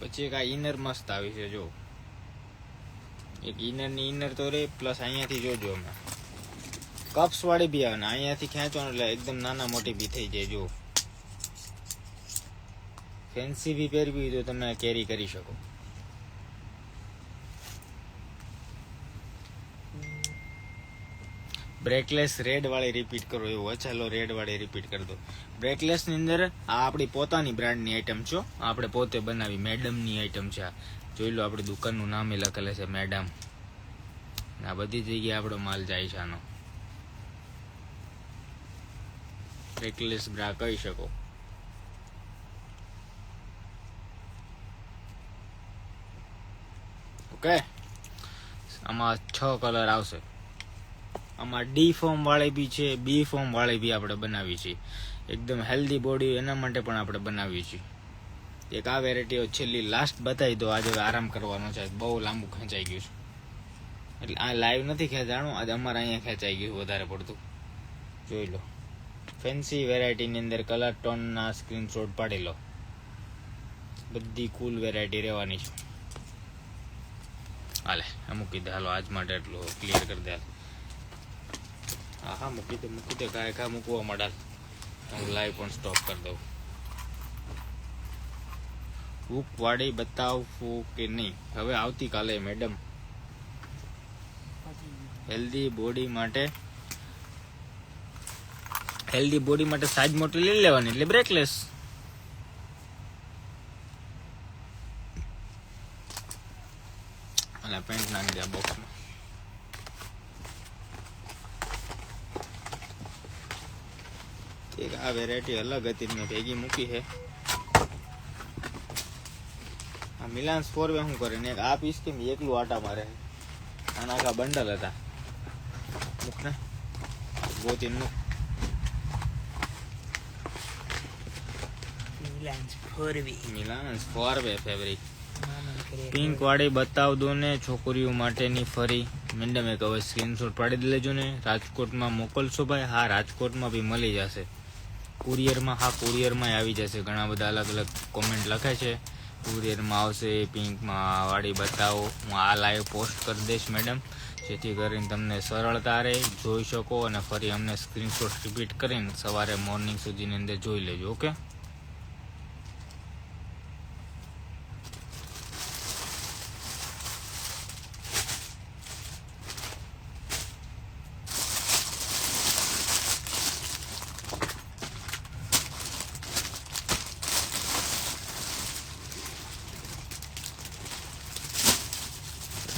પછી એક આ ઇનર મસ્ત આવી છે. જો એક ઇનરની ઇનર તો રે, પ્લસ અહીંયાથી જોજો અમે કપ્સ વાળી બી આવે ને અહીંયાથી ખેંચવાનું એટલે એકદમ નાના મોટી બી થઈ જાય. જો ફેન્સી બી પહેરવી તો તમે કેરી કરી શકો. બ્રેકલેસ રેડ વાળી રિપીટ કરો એવું. ચાલો રેડ વાળી રિપીટ કરી દો. બ્રેકલેસ ની અંદર આ આપણી પોતાની બ્રાન્ડની આઈટમ છે. આપણે પોતે બનાવી મેડમની આઈટમ છે. આ જોઈ લો, આપણી દુકાનનું નામ એ લખેલું છે મેડમ. આ બધી જગ્યાએ આપણો માલ જાય છે આનો. બ્રેકલેસ બ્રા કહી શકો. ઓકે, આમાં 6 કલર આવશે. આમાં ડી ફોર્મ વાળી બી છે, બી ફોર્મ વાળી બી આપણે બનાવી છે. એકદમ હેલ્ધી બોડી એના માટે પણ આપણે બનાવીએ છીએ. એક આ વેરાયટીઓ છેલ્લી લાસ્ટ બતાવી દો. આજે આરામ કરવાનો છે, બહુ લાંબુ ખેંચાઈ ગયું છે. એટલે આ લાઈવ નથી ખેંચાણું, આજે અમારે અહીંયા ખેંચાઈ ગયું વધારે પડતું. જોઈ લો, ફેન્સી વેરાયટીની અંદર કલર ટોનના સ્ક્રીનશોટ પાડી લો. બધી કુલ વેરાયટી રહેવાની છે. હાલે મૂકી દે. હાલો આજ માટે એટલું ક્લિયર કરી દે. હા મૂકી દે કાંઈ મૂકવા માંડા. હું લાઈવ પણ સ્ટોપ કરી દઉં. હૂક વાળી બતાવવું કે નહીં હવે આવતીકાલે મેડમ. હેલ્ધી બોડી માટે સાઈઝ મોટી લઈ લેવાની એટલે બ્રેકલેસ. અને પેન્ટ નાખી દે બોક્સમાં. એક આ વેરાયટી અલગ હતી મેં ભેગી મૂકી છે. આ મિલાન્સ 4 વે શું કરે ને એક આ પીસ કેમ એકલું આટા મારે. આના આખા બંડલ હતા. મૂક ને ગોતીન મૂક. મિલાન્સ 4 વે ફેબ્રિક પિંક વાળી બતાવ દો ને. છોકરીઓ માટેની ફરી મેડમ એક હવે સ્ક્રીનશોટ પાડી લેજો ને. રાજકોટમાં મોકલશો ભાઈ? હા, રાજકોટમાં બી મળી જશે. કુરિયરમાં? હા, કુરિયરમાં આવી જશે. ઘણા બધા અલગ અલગ કોમેન્ટ લખે છે. કુરિયરમાં આવશે. પિંકમાં વાળી બતાવો. હું આ લાઈવ પોસ્ટ કરી દઈશ મેડમ, જેથી કરીને તમને સરળતા રહે, જોઈ શકો અને ફરી અમને સ્ક્રીનશોટ રિપીટ કરીને સવારે મોર્નિંગ સુધીની અંદર જોઈ લેજો. ઓકે,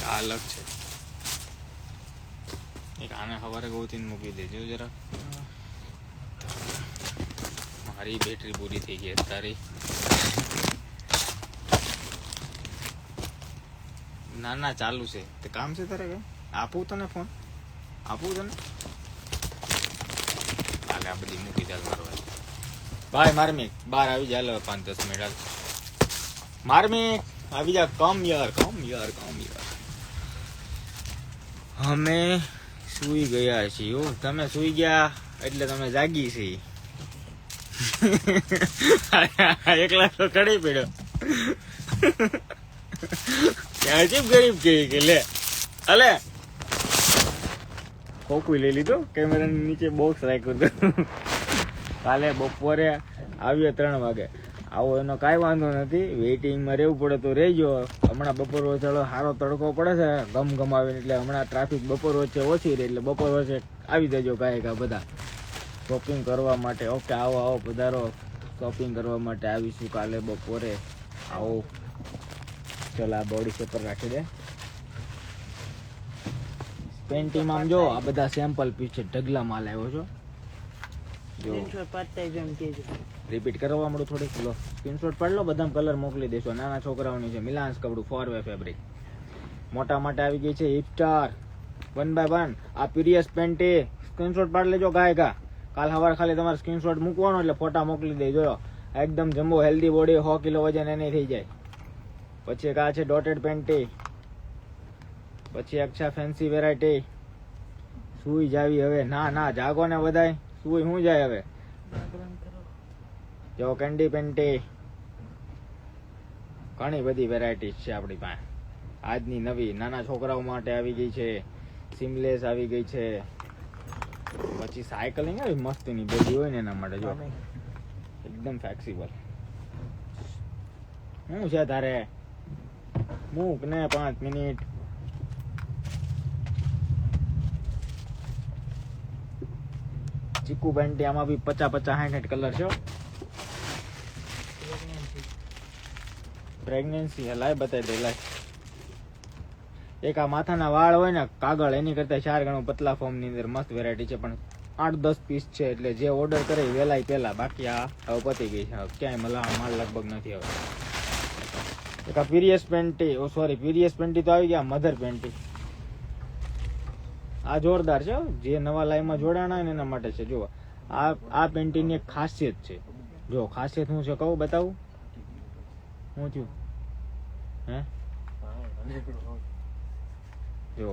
આ અલગ છે. એક આને સવારે ગોતીને મૂકી દેજો જરા. મારી બેટરી પૂરી થઈ ગઈ. તારી ના ચાલુ છે. તે કામ છે તારે? કે આપું તને ફોન? આપું તને? હાલે આ બધી મૂકી ચાલ મારવા. ભાઈ મારમી બહાર આવી જાય. 5-10 મિનિટ મારમી આવી જા. કમ યાર. અમે સુઈ ગયા છીએ. તમે સુઈ ગયા એટલે તમે જાગી છે. એકલા તો કડી પડ્યો. અજીબ ગરીબ કે લે અલે કોકું લઈ લીધો. કેમેરાની નીચે બોક્સ રાખ્યું હતું. કાલે બપોરે આવ્યો 3 વાગે. આવો એનો કાંઈ વાંધો નથી. વેઇટિંગમાં રહેવું પડે તો રહેજો. હમણાં બપોર વચ્ચે સારો તડકો પડે છે ગમગમાવીને, એટલે હમણાં ટ્રાફિક બપોર વચ્ચે ઓછી રહે. એટલે બપોર વચ્ચે આવી જજો કાંઈ બધા શોપિંગ કરવા માટે. ઓકે, આવો પધારો. શોપિંગ કરવા માટે આવીશું કાલે બપોરે. આવો. ચલો આ બોડી પેપર રાખી દે. પેન્ટીમાં આમ જો આ બધા સેમ્પલ પીસ છે. ઢગલા માલ આવ્યો છો. રિપીટ કરવા મળું થોડીક. લો સ્ક્રીનશોટ પાડ લો. બધા કલર મોકલી દેશો. નાના છોકરાઓની છે. મિલાન્સ કપડું 4 વે ફેબ્રિક. મોટા માટે આવી ગઈ છે હિપસ્ટાર 1x1. આ પીરિયસ પેન્ટી સ્ક્રીનશોટ પાડ લેજો ગાયકા. કાલ સવારે ખાલી તમારે સ્ક્રીનશોટ મૂકવાનો એટલે ફોટા મોકલી દેજો. એકદમ જમ્બો હેલ્ધી બોડી, 100 કિલો વજન એની થઈ જાય. પછી એક આ છે ડોટેડ પેન્ટી. પછી એક છે ફેન્સી વેરાયટી. સુઈ જાવી હવે. ના જાગો ને બધાય. સુઈ શું જાય હવે. જો કેન્ડી પેન્ટી. ઘણી બધી વેરાયટી છે આપણી પાસે. આજની નવી નાના છોકરાઓ માટે આવી ગઈ છે. સિમલેસ આવી ગઈ છે. પછી સાયકલિંગ આવી મસ્તીની બધી હોય ને એના માટે. જો એકદમ ફ્લેક્સિબલ. શું છે તારે? મૂક ને 5 મિનિટ. ચીકુ પેન્ટી, આમાં બી 50 60 કલર છે. પ્રેગ્નન્સી લાય બતાવી દે લાય. એક આ માથાના વાળ હોય ને કાગળ, એની કરતા 4 ગણું પતલા ફોર્મ ની અંદર મસ્ત વેરાયટી છે, પણ 8-10 પીસ છે, એટલે જે ઓર્ડર કરે એ વેલાય પેલા, બાકી આ હવે પતી ગઈ છે, ક્યાંય માલ લગભગ નથી હવે. એક આ પીરિયસ પેન્ટી, ઓ સોરી પીરિયસ પેન્ટી તો આવી ગયા, મધર પેન્ટી આ જોરદાર છે, જે નવા લાઈનમાં જોડાણા હોય ને એના માટે છે. જો આ પેન્ટીની એક ખાસિયત છે, જો ખાસિયત શું છે કહું, બતાવું શું થયું હે. જો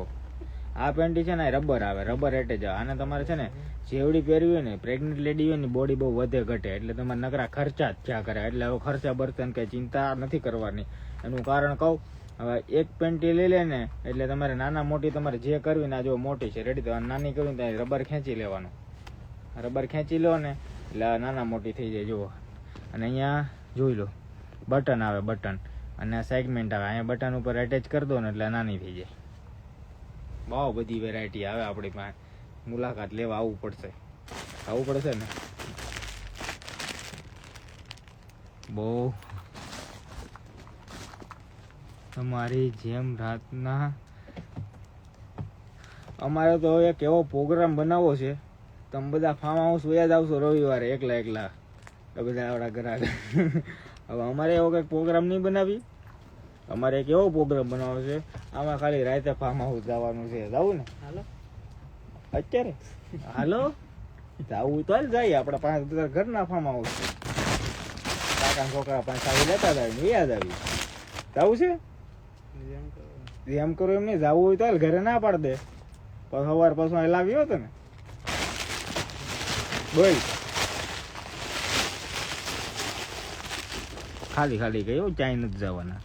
આ પેન્ટી છે ને રબર આવે, રબર એટેચ આવે, અને તમારે છે ને જેવડી પહેરવી હોય ને, પ્રેગ્નેન્ટ લેડી હોય ને બોડી બહુ વધે ઘટે, એટલે તમારે નકરા ખર્ચા જ થયા કરે, એટલે હવે ખર્ચા બર્તન કઈ ચિંતા નથી કરવાની. એનું કારણ કહું, હવે એક પેન્ટી લઈ લે ને એટલે તમારે નાના મોટી તમારે જે કરવી ને, આ જો મોટી છે રેડી, તો નાની કરવી ને રબર ખેંચી લેવાનું, રબર ખેંચી લો ને એટલે નાના મોટી થઈ જાય. જુઓ, અને અહીંયા જોઈ લો બટન આવે, બટન, અને સેગમેન્ટ આવે, અહીંયા બટન ઉપર એટેચ કરી દો ને એટલે નાની થઈ જાય. બહુ બધી વેરાયટી આવે આપણી પાસે, મુલાકાત લેવા આવવું પડશે ને. બહુ તમારી જેમ રાતના અમારે તો એક એવો પ્રોગ્રામ બનાવવો છે, તમે બધા ફાર્મ હાઉસ વયા જ આવશો રવિવારે એકલા બધા આપણા ઘર આગળ. હવે અમારે એવો કંઈક પ્રોગ્રામ નહીં બનાવી, અમારે એક એવો પ્રોગ્રામ બનાવવો છે, આમાં ખાલી રાતે ફાર્મ હાઉસ જવાનું છે. જવું ને હાલો અત્યારે? હાલો જવું તો જાય, આપણા પાસે ઘરના ફાર્મ હાઉસ છે, કાકા છોકરા પાસે આવી લેતા જાય, યાદ આવી જવું છે. એમ કરો એમ નહીં, જવું હોય તો ઘરે ના પાડ દે, પણ સવાર પાછું લાવ્યો હતો ને બોલ. ખાલી ગયો, ચાઈ નથી જવાના.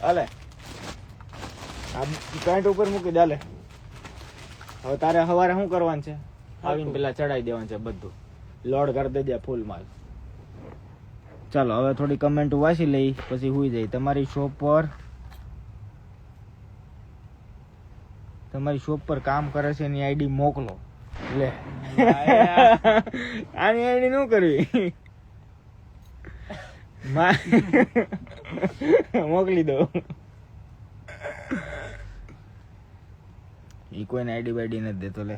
હાલે આ પેન્ટ ઉપર મૂકી દે. હાલે હવે તારે સવારે શું કરવાનું છે, આવીને પેલા ચડાઈ દેવાનું છે, બધું લોડ કરી દેજે ફૂલ માલ. ચાલો હવે થોડી કમેન્ટ વાંચી લઈ પછી હુઈ જાય. તમારી શોપ પર કામ કરે છે એની આઈડી મોકલો. લે આની આઈડી શું કરવી, મોકલી દો. ઈ કોઈને આઈડી બાઈડી નથી દેતો. લે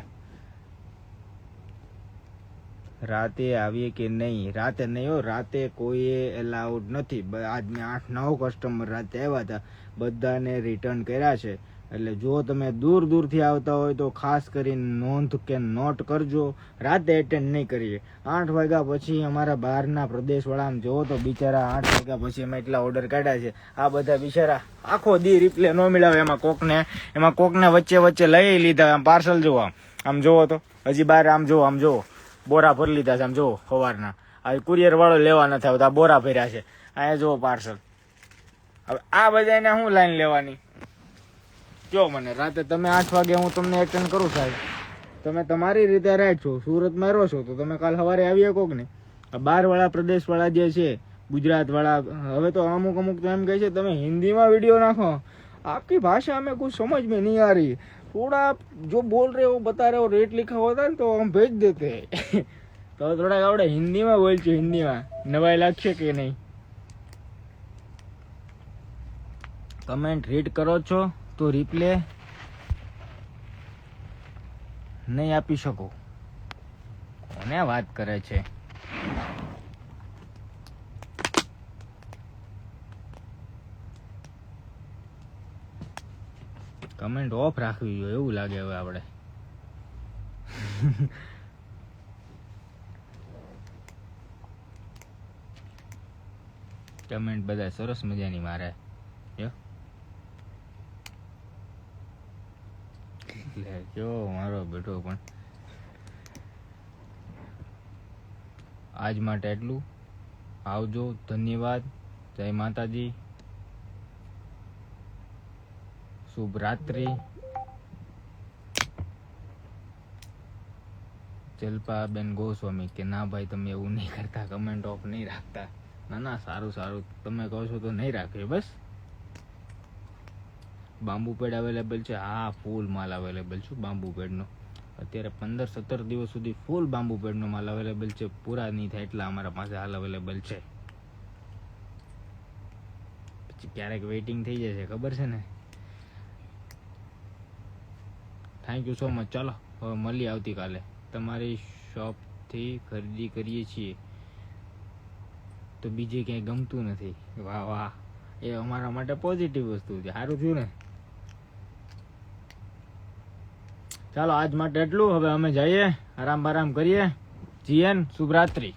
રાતે આવીએ કે નહીં? રાતે નહીં હો, રાતે કોઈએ એલાઉડ નથી. આજ મેં 8-9 કસ્ટમર રાતે આવ્યા હતા, બધાને રિટર્ન કર્યા છે. એટલે જો તમે દૂરથી આવતા હોય તો ખાસ કરીને નોંધ કે નોટ કરજો, રાતે એટેન્ડ નહીં કરીએ. 8 વાગ્યા પછી અમારા બહારના પ્રદેશવાળાને જોવો તો બિચારા 8 વાગ્યા પછી અમે એટલા ઓર્ડર કાઢ્યા છે. આ બધા બિચારા આખો દી રિપ્લે ન મળ્યા. એમાં કોકને વચ્ચે લઈ લીધા. આમ પાર્સલ જોવો, આમ જોવો તો હજી બહાર આમ જોવો બોરા ભરી લીધા છે. આમ જોવો સવારના આ કુરિયર વાળો લેવા નથી આવતા, બોરા ભર્યા છે. અહીંયા જોવો પાર્સલ. હવે આ બધાને શું લાઈન લેવાની જો મને? રાતે તમે 8 વાગે હું તમને એટેન્ડ કરું સાહેબ, તમે તમારી રીતે રાઈટ છો, સુરતમાં રહો છો તો તમે કાલ સવારે આવી શકો કે નહીં? આ બહારવાળા પ્રદેશવાળા જે છે, ગુજરાતવાળા, હવે તો અમુક તો એમ કહે છે તમે હિન્દીમાં વિડીયો નાખો, आपकी भाषा हमें कुछ समझ में नहीं आ रही, थोड़ा जो बोल रहे हो बता रहे हो, रेट लिखा होता है तो हम भेज देते हैं. તો થોડાક આપણે હિન્દીમાં બોલશું, હિન્દીમાં નવાઈ લાગશે કે નહીં? કમેન્ટ રીડ કરો છો તો રિપ્લે નહીં આપી શકો. કોને વાત કરે છે? કમેન્ટ ઓફ રાખવી જોઈએ એવું લાગે હવે આપણે. કમેન્ટ બધા સરસ મજાની મારે જો મારો બેટો. પણ આજ માટે એટલું. આવજો, ધન્યવાદ, જય માતાજી, શુભ રાત્રિ. જલ્પાબેન ગોસ્વામી કે ના ભાઈ તમે એવું નહીં કરતા, કમેન્ટ ઓફ નહીં રાખતા. ના સારું તમે કહો છો તો નહીં રાખ્યું. બસ બાંબુ પેડ અવેલેબલ છે. હા, ફૂલ માલ અવેલેબલ છે બાંબુ પેડનો. અત્યારે 15-17 દિવસ સુધી ફૂલ બાંબુ પેડનો માલ અવેલેબલ છે. પૂરા નહીં થાય એટલા અમારા પાસે હાલ અવેલેબલ છે. પછી ક્યારેક વેઇટિંગ થઈ જશે, ખબર છે ને. Thank you so much. ચાલો હવે મળીએ આવતીકાલે. તમારી શોપથી ખરીદી કરીએ છીએ તો બીજે ક્યાંય ગમતું નથી. વાહ વાહ, એ અમારા માટે પોઝિટિવ વસ્તુ છે. સારું થયું ને. ચાલો આજ માટે એટલું. હવે અમે જઈએ, આરામ કરીએ. જીએન, શુભરાત્રી.